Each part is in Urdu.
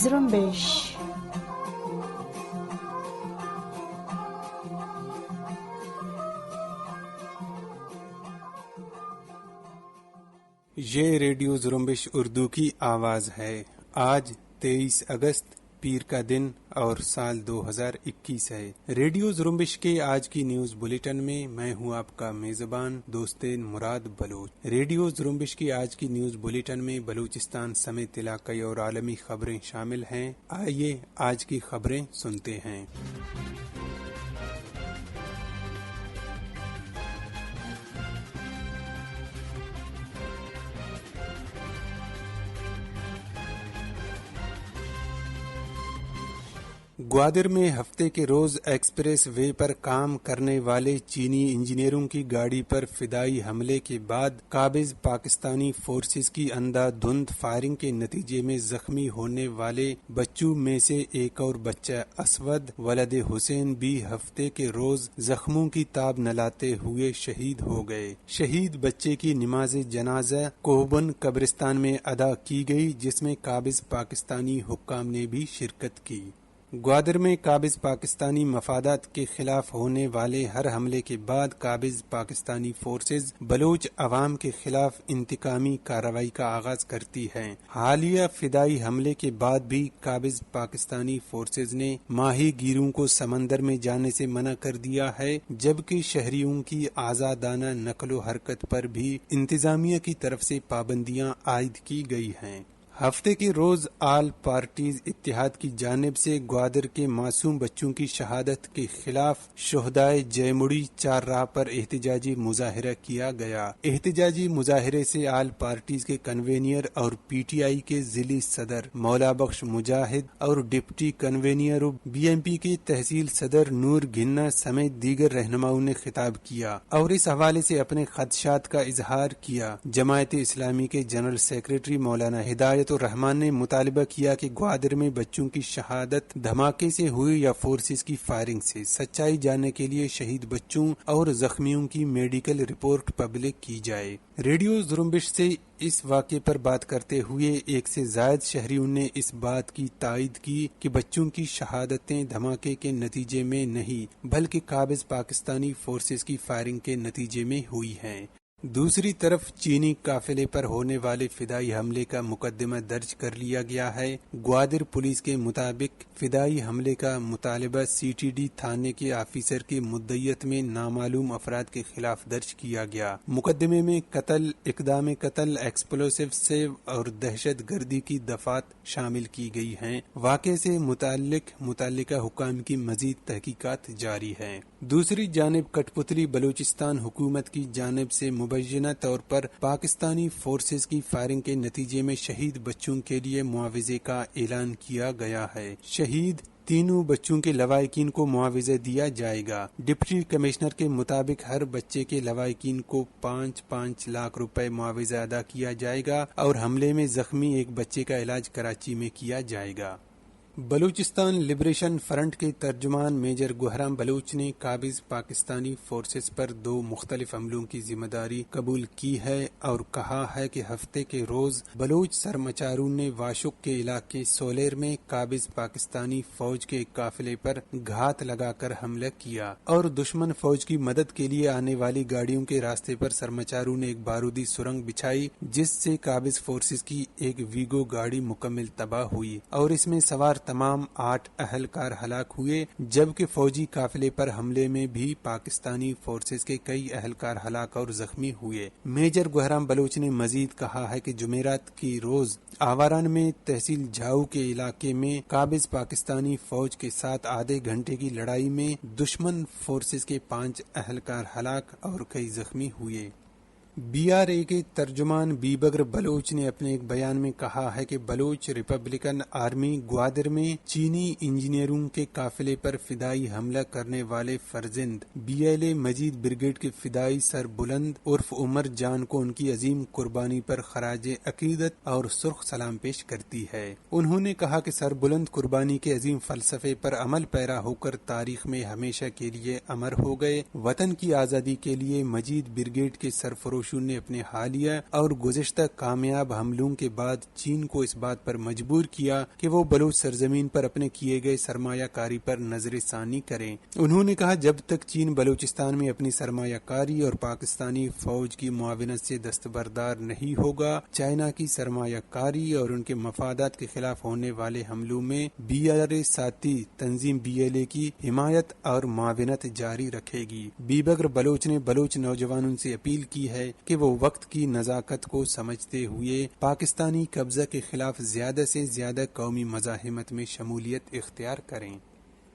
زرمبش یہ ریڈیو زرمبش اردو کی آواز ہے۔ آج 23 اگست پیر کا دن اور سال 2021 ہے۔ ریڈیو زرمبش کے آج کی نیوز بلیٹن میں میں ہوں آپ کا میزبان دوستین مراد بلوچ۔ ریڈیو زرمبش کی آج کی نیوز بلیٹن میں بلوچستان سمیت علاقائی اور عالمی خبریں شامل ہیں۔ آئیے آج کی خبریں سنتے ہیں۔ گوادر میں ہفتے کے روز ایکسپریس وے پر کام کرنے والے چینی انجینئروں کی گاڑی پر فدائی حملے کے بعد قابض پاکستانی فورسز کی اندھا دھند فائرنگ کے نتیجے میں زخمی ہونے والے بچوں میں سے ایک اور بچہ اسود ولد حسین بھی ہفتے کے روز زخموں کی تاب نہ لاتے ہوئے شہید ہو گئے۔ شہید بچے کی نماز جنازہ کوہبن قبرستان میں ادا کی گئی، جس میں قابض پاکستانی حکام نے بھی شرکت کی۔ گوادر میں قابض پاکستانی مفادات کے خلاف ہونے والے ہر حملے کے بعد قابض پاکستانی فورسز بلوچ عوام کے خلاف انتقامی کارروائی کا آغاز کرتی ہیں۔ حالیہ فدائی حملے کے بعد بھی قابض پاکستانی فورسز نے ماہی گیروں کو سمندر میں جانے سے منع کر دیا ہے، جبکہ شہریوں کی آزادانہ نقل و حرکت پر بھی انتظامیہ کی طرف سے پابندیاں عائد کی گئی ہیں۔ ہفتے کے روز آل پارٹیز اتحاد کی جانب سے گوادر کے معصوم بچوں کی شہادت کے خلاف شہدائے جے مڑی چار راہ پر احتجاجی مظاہرہ کیا گیا۔ احتجاجی مظاہرے سے آل پارٹیز کے کنوینئر اور پی ٹی آئی کے ضلعی صدر مولا بخش مجاہد اور deputy convener B M P کے تحصیل صدر نور گھنا سمیت دیگر رہنماؤں نے خطاب کیا اور اس حوالے سے اپنے خدشات کا اظہار کیا۔ جماعت اسلامی کے جنرل سیکریٹری مولانا ہدایت الرحمان نے مطالبہ کیا کہ گوادر میں بچوں کی شہادت دھماکے سے ہوئی یا فورسز کی فائرنگ سے، سچائی جاننے کے لیے شہید بچوں اور زخمیوں کی میڈیکل رپورٹ پبلک کی جائے۔ ریڈیو زرمبش سے اس واقعے پر بات کرتے ہوئے ایک سے زائد شہریوں نے اس بات کی تائید کی کہ بچوں کی شہادتیں دھماکے کے نتیجے میں نہیں بلکہ قابض پاکستانی فورسز کی فائرنگ کے نتیجے میں ہوئی ہیں۔ دوسری طرف چینی قافلے پر ہونے والے فدائی حملے کا مقدمہ درج کر لیا گیا ہے۔ گوادر پولیس کے مطابق فدائی حملے کا مطالبہ سی ٹی ڈی تھانے کے آفیسر کی مدعیت میں نامعلوم افراد کے خلاف درج کیا گیا۔ مقدمے میں قتل، اقدام قتل، ایکسپلوسیو سیو اور دہشت گردی کی دفعات شامل کی گئی ہیں۔ واقعے سے متعلقہ حکام کی مزید تحقیقات جاری ہیں۔ دوسری جانب کٹ پتلی بلوچستان حکومت کی جانب سے مبینہ طور پر پاکستانی فورسز کی فائرنگ کے نتیجے میں شہید بچوں کے لیے معاوضے کا اعلان کیا گیا ہے۔ شہید تینوں بچوں کے لواحقین کو معاوضہ دیا جائے گا۔ ڈپٹی کمشنر کے مطابق ہر بچے کے لواحقین کو 5 لاکھ روپے معاوضہ ادا کیا جائے گا اور حملے میں زخمی ایک بچے کا علاج کراچی میں کیا جائے گا۔ بلوچستان لبریشن فرنٹ کے ترجمان میجر گوہرام بلوچ نے قابض پاکستانی فورسز پر 2 مختلف حملوں کی ذمہ داری قبول کی ہے اور کہا ہے کہ ہفتے کے روز بلوچ سرمچاروں نے واشق کے علاقے سولیر میں قابض پاکستانی فوج کے قافلے پر گھات لگا کر حملہ کیا اور دشمن فوج کی مدد کے لیے آنے والی گاڑیوں کے راستے پر سرمچاروں نے ایک بارودی سرنگ بچھائی، جس سے قابض فورسز کی ایک ویگو گاڑی مکمل تباہ ہوئی اور اس میں سوار تمام 8 اہلکار ہلاک ہوئے، جبکہ فوجی قافلے پر حملے میں بھی پاکستانی فورسز کے کئی اہلکار ہلاک اور زخمی ہوئے۔ میجر گوہرام بلوچ نے مزید کہا ہے کہ جمعرات کی روز آواران میں تحصیل جھاؤ کے علاقے میں قابض پاکستانی فوج کے ساتھ آدھے گھنٹے کی لڑائی میں دشمن فورسز کے 5 اہلکار ہلاک اور کئی زخمی ہوئے۔ بی آر اے کے ترجمان بی بکر بلوچ نے اپنے ایک بیان میں کہا ہے کہ بلوچ ریپبلکن آرمی گوادر میں چینی انجینئروں کے قافلے پر فدائی حملہ کرنے والے فرزند B L A Majeed brigade کے فدائی سر بلند عرف عمر جان کو ان کی عظیم قربانی پر خراج عقیدت اور سرخ سلام پیش کرتی ہے۔ انہوں نے کہا کہ سر بلند قربانی کے عظیم فلسفے پر عمل پیرا ہو کر تاریخ میں ہمیشہ کے لیے امر ہو گئے۔ وطن کی آزادی کے لیے مجید بریگیڈ کے سرفروش پختونخوا نے اپنے حالیہ اور گزشتہ کامیاب حملوں کے بعد چین کو اس بات پر مجبور کیا کہ وہ بلوچ سرزمین پر اپنے کیے گئے سرمایہ کاری پر نظر ثانی کریں۔ انہوں نے کہا جب تک چین بلوچستان میں اپنی سرمایہ کاری اور پاکستانی فوج کی معاونت سے دستبردار نہیں ہوگا، چائنا کی سرمایہ کاری اور ان کے مفادات کے خلاف ہونے والے حملوں میں BRA تنظیم BLA کی حمایت اور معاونت جاری رکھے گی۔ بی بکر بلوچ نے بلوچ نوجوانوں سے اپیل کی ہے کہ وہ وقت کی نزاکت کو سمجھتے ہوئے پاکستانی قبضہ کے خلاف زیادہ سے زیادہ قومی مزاحمت میں شمولیت اختیار کریں۔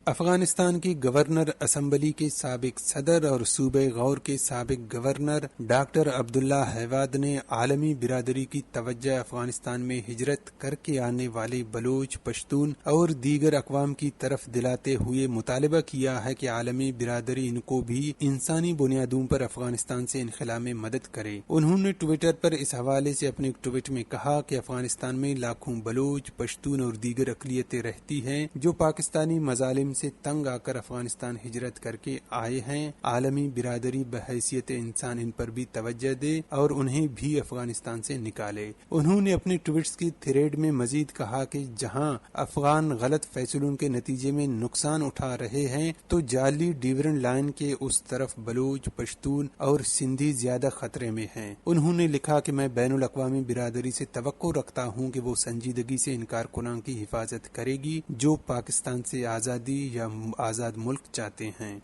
افغانستان کی گورنر اسمبلی کے سابق صدر اور صوبہ غور کے سابق گورنر ڈاکٹر عبداللہ حیواد نے عالمی برادری کی توجہ افغانستان میں ہجرت کر کے آنے والے بلوچ، پشتون اور دیگر اقوام کی طرف دلاتے ہوئے مطالبہ کیا ہے کہ عالمی برادری ان کو بھی انسانی بنیادوں پر افغانستان سے انخلا میں مدد کرے۔ انہوں نے ٹویٹر پر اس حوالے سے اپنے ٹویٹ میں کہا کہ افغانستان میں لاکھوں بلوچ، پشتون اور دیگر اقلیتیں رہتی ہیں جو پاکستانی مظالم سے تنگ آ کر افغانستان ہجرت کر کے آئے ہیں۔ عالمی برادری بحیثیت انسان ان پر بھی توجہ دے اور انہیں بھی افغانستان سے نکالے۔ انہوں نے اپنے ٹویٹس کی تھریڈ میں مزید کہا کہ جہاں افغان غلط فیصلوں کے نتیجے میں نقصان اٹھا رہے ہیں تو جعلی ڈیورنڈ لائن کے اس طرف بلوچ، پشتون اور سندھی زیادہ خطرے میں ہیں۔ انہوں نے لکھا کہ میں بین الاقوامی برادری سے توقع رکھتا ہوں کہ وہ سنجیدگی سے انکار کناں کی حفاظت کرے گی جو پاکستان سے آزادی یا آزاد ملک چاہتے ہیں۔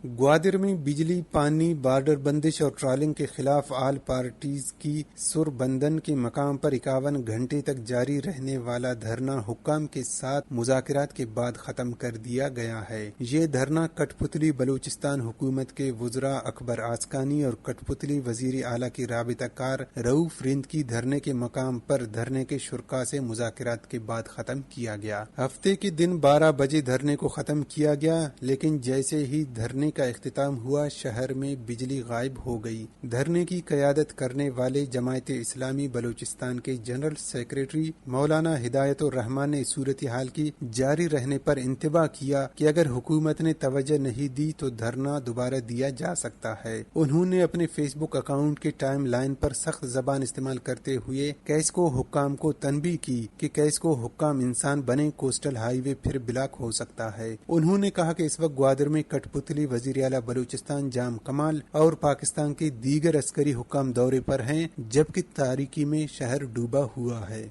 گوادر میں بجلی، پانی، بارڈر بندش اور ٹرالنگ کے خلاف آل پارٹیز کی سر بندن کے مقام پر 51 گھنٹے تک جاری رہنے والا دھرنا حکام کے ساتھ مذاکرات کے بعد ختم کر دیا گیا ہے۔ یہ دھرنا کٹ پتلی بلوچستان حکومت کے وزراء اکبر آسکانی اور کٹ پتلی وزیر اعلیٰ کی رابطہ کار رؤوف رند کی دھرنے کے مقام پر دھرنے کے شرکاء سے مذاکرات کے بعد ختم کیا گیا۔ ہفتے کے دن 12 بجے دھرنے کو ختم کیا گیا، لیکن جیسے ہی دھرنے کا اختتام ہوا شہر میں بجلی غائب ہو گئی۔ دھرنے کی قیادت کرنے والے جماعت اسلامی بلوچستان کے جنرل سیکریٹری مولانا ہدایت الرحمان نے صورتحال کی جاری رہنے پر انتباہ کیا کہ اگر حکومت نے توجہ نہیں دی تو دھرنا دوبارہ دیا جا سکتا ہے۔ انہوں نے اپنے فیس بک اکاؤنٹ کے ٹائم لائن پر سخت زبان استعمال کرتے ہوئے کیسکو حکام کو تنبیہ کی کہ کیسکو حکام انسان بنے، کوسٹل ہائی وے پھر بلاک ہو سکتا ہے۔ انہوں نے کہا کہ اس وقت گوادر میں کٹ پتلی وزیر اعلیٰ بلوچستان جام کمال اور پاکستان کے دیگر عسکری حکام دورے پر ہیں جبکہ تاریکی میں شہر ڈوبا ہوا ہے۔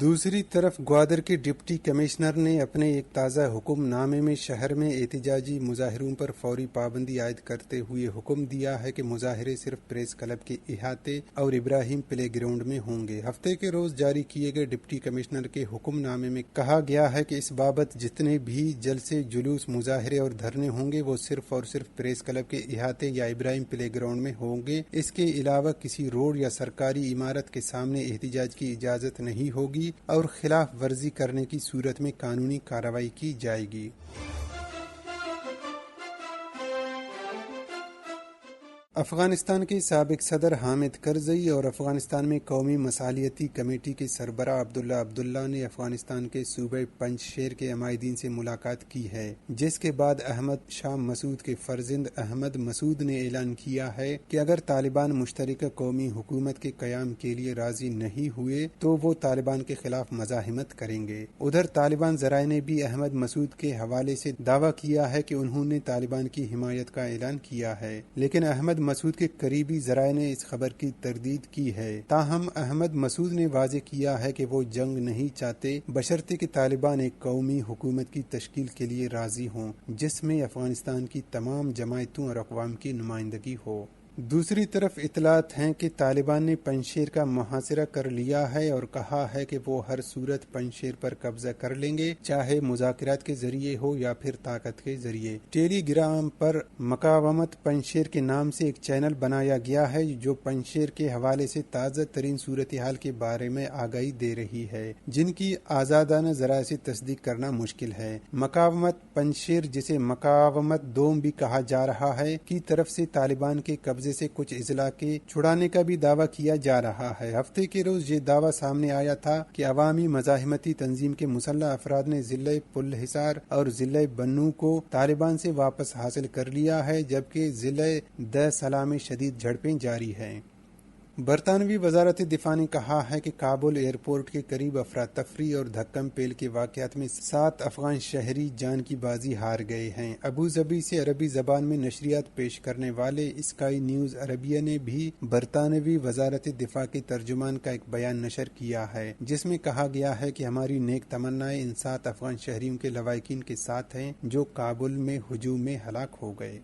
دوسری طرف گوادر کے ڈپٹی کمشنر نے اپنے ایک تازہ حکم نامے میں شہر میں احتجاجی مظاہروں پر فوری پابندی عائد کرتے ہوئے حکم دیا ہے کہ مظاہرے صرف پریس کلب کے احاطے اور ابراہیم پلے گراؤنڈ میں ہوں گے۔ ہفتے کے روز جاری کیے گئے ڈپٹی کمشنر کے حکم نامے میں کہا گیا ہے کہ اس بابت جتنے بھی جلسے، جلوس، مظاہرے اور دھرنے ہوں گے وہ صرف اور صرف پریس کلب کے احاطے یا ابراہیم پلے گراؤنڈ میں ہوں گے۔ اس کے علاوہ کسی روڈ یا سرکاری عمارت کے سامنے احتجاج کی اجازت نہیں ہوگی اور خلاف ورزی کرنے کی صورت میں قانونی کارروائی کی جائے گی۔ افغانستان کے سابق صدر حامد کرزئی اور افغانستان میں قومی مصالحتی کمیٹی کے سربراہ عبداللہ نے افغانستان کے صوبہ پنج شیر کے عمائدین سے ملاقات کی ہے، جس کے بعد احمد شاہ مسعود کے فرزند احمد مسعود نے اعلان کیا ہے کہ اگر طالبان مشترکہ قومی حکومت کے قیام کے لیے راضی نہیں ہوئے تو وہ طالبان کے خلاف مزاحمت کریں گے۔ ادھر طالبان ذرائع نے بھی احمد مسعود کے حوالے سے دعویٰ کیا ہے کہ انہوں نے طالبان کی حمایت کا اعلان کیا ہے، لیکن احمد مسعود کے قریبی ذرائع نے اس خبر کی تردید کی ہے۔ تاہم احمد مسعود نے واضح کیا ہے کہ وہ جنگ نہیں چاہتے بشرطے کہ طالبان ایک قومی حکومت کی تشکیل کے لیے راضی ہوں جس میں افغانستان کی تمام جماعتوں اور اقوام کی نمائندگی ہو۔ دوسری طرف اطلاعات ہیں کہ طالبان نے پنجشیر کا محاصرہ کر لیا ہے اور کہا ہے کہ وہ ہر صورت پنجشیر پر قبضہ کر لیں گے، چاہے مذاکرات کے ذریعے ہو یا پھر طاقت کے ذریعے۔ ٹیلی گرام پر مقاومت پنجشیر کے نام سے ایک چینل بنایا گیا ہے جو پنجشیر کے حوالے سے تازہ ترین صورتحال کے بارے میں آگاہی دے رہی ہے، جن کی آزادانہ ذرائع سے تصدیق کرنا مشکل ہے۔ مقاومت پنجشیر، جسے مقاومت دوم بھی کہا جا رہا ہے، کی طرف سے طالبان کے قبضے سے کچھ اضلاع کے چھڑانے کا بھی دعویٰ کیا جا رہا ہے۔ ہفتے کے روز یہ دعویٰ سامنے آیا تھا کہ عوامی مزاحمتی تنظیم کے مسلح افراد نے ضلع پل حصار اور ضلع بنوں کو طالبان سے واپس حاصل کر لیا ہے، جبکہ ضلع دہ سلا میں شدید جھڑپیں جاری ہیں۔ برطانوی وزارت دفاع نے کہا ہے کہ کابل ایئرپورٹ کے قریب افراتفری اور دھکم پیل کے واقعات میں 7 افغان شہری جان کی بازی ہار گئے ہیں۔ ابوظبی سے عربی زبان میں نشریات پیش کرنے والے اسکائی نیوز عربیہ نے بھی برطانوی وزارت دفاع کے ترجمان کا ایک بیان نشر کیا ہے، جس میں کہا گیا ہے کہ ہماری نیک تمنائیں ان 7 افغان شہریوں کے لواحقین کے ساتھ ہیں جو کابل میں ہجوم میں ہلاک ہو گئے۔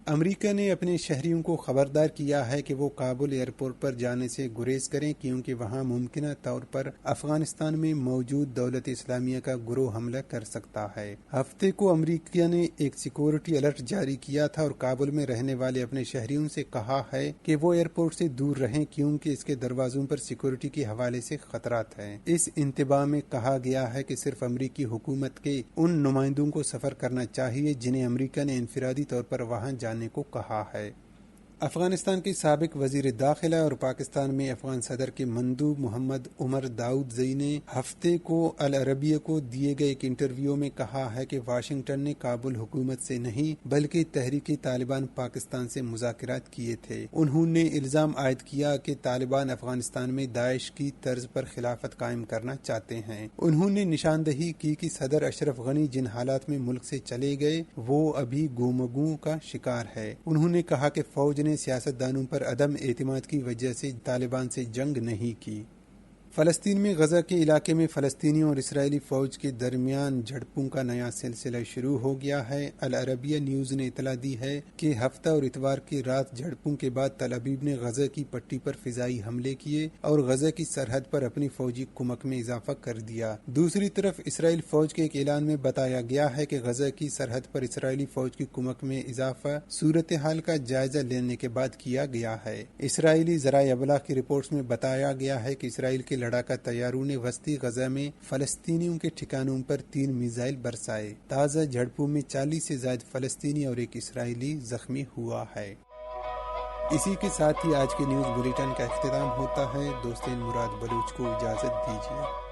امریکہ نے اپنے شہریوں کو خبردار کیا ہے کہ وہ کابل ایئرپورٹ پر جانے سے گریز کریں کیونکہ وہاں ممکنہ طور پر افغانستان میں موجود دولت اسلامیہ کا گروہ حملہ کر سکتا ہے۔ ہفتے کو امریکہ نے ایک سیکورٹی الرٹ جاری کیا تھا اور کابل میں رہنے والے اپنے شہریوں سے کہا ہے کہ وہ ایئرپورٹ سے دور رہیں کیونکہ اس کے دروازوں پر سیکورٹی کے حوالے سے خطرات ہیں۔ اس انتباہ میں کہا گیا ہے کہ صرف امریکی حکومت کے ان نمائندوں کو سفر کرنا چاہیے جنہیں امریکہ نے انفرادی طور پر وہاں جانے کو کہا ہے۔ افغانستان کے سابق وزیر داخلہ اور پاکستان میں افغان صدر کے مندوب محمد عمر داؤدزئی نے ہفتے کو العربیہ کو دیے گئے ایک انٹرویو میں کہا ہے کہ واشنگٹن نے کابل حکومت سے نہیں بلکہ تحریک طالبان پاکستان سے مذاکرات کیے تھے۔ انہوں نے الزام عائد کیا کہ طالبان افغانستان میں داعش کی طرز پر خلافت قائم کرنا چاہتے ہیں۔ انہوں نے نشاندہی کی کہ صدر اشرف غنی جن حالات میں ملک سے چلے گئے وہ ابھی گومگوں کا شکار ہے۔ انہوں نے کہا کہ فوج نے سیاستدانوں پر عدم اعتماد کی وجہ سے طالبان سے جنگ نہیں کی۔ فلسطین میں غزہ کے علاقے میں فلسطینیوں اور اسرائیلی فوج کے درمیان جھڑپوں کا نیا سلسلہ شروع ہو گیا ہے۔ العربیہ نیوز نے اطلاع دی ہے کہ ہفتہ اور اتوار کی رات جھڑپوں کے بعد تل ابیب نے غزہ کی پٹی پر فضائی حملے کیے اور غزہ کی سرحد پر اپنی فوجی کمک میں اضافہ کر دیا۔ دوسری طرف اسرائیل فوج کے ایک اعلان میں بتایا گیا ہے کہ غزہ کی سرحد پر اسرائیلی فوج کی کمک میں اضافہ صورتحال کا جائزہ لینے کے بعد کیا گیا ہے۔ اسرائیلی ذرائع ابلاغ کی رپورٹس میں بتایا گیا ہے کہ اسرائیل کے لڑاکا طیاروں نے وسطی غزہ میں فلسطینیوں کے ٹھکانوں پر 3 میزائل برسائے۔ تازہ جھڑپوں میں 40 سے زائد فلسطینی اور ایک اسرائیلی زخمی ہوا ہے۔ اسی کے ساتھ ہی آج کے نیوز بلیٹن کا اختتام ہوتا ہے۔ دوستین مراد بلوچ کو اجازت دیجیے۔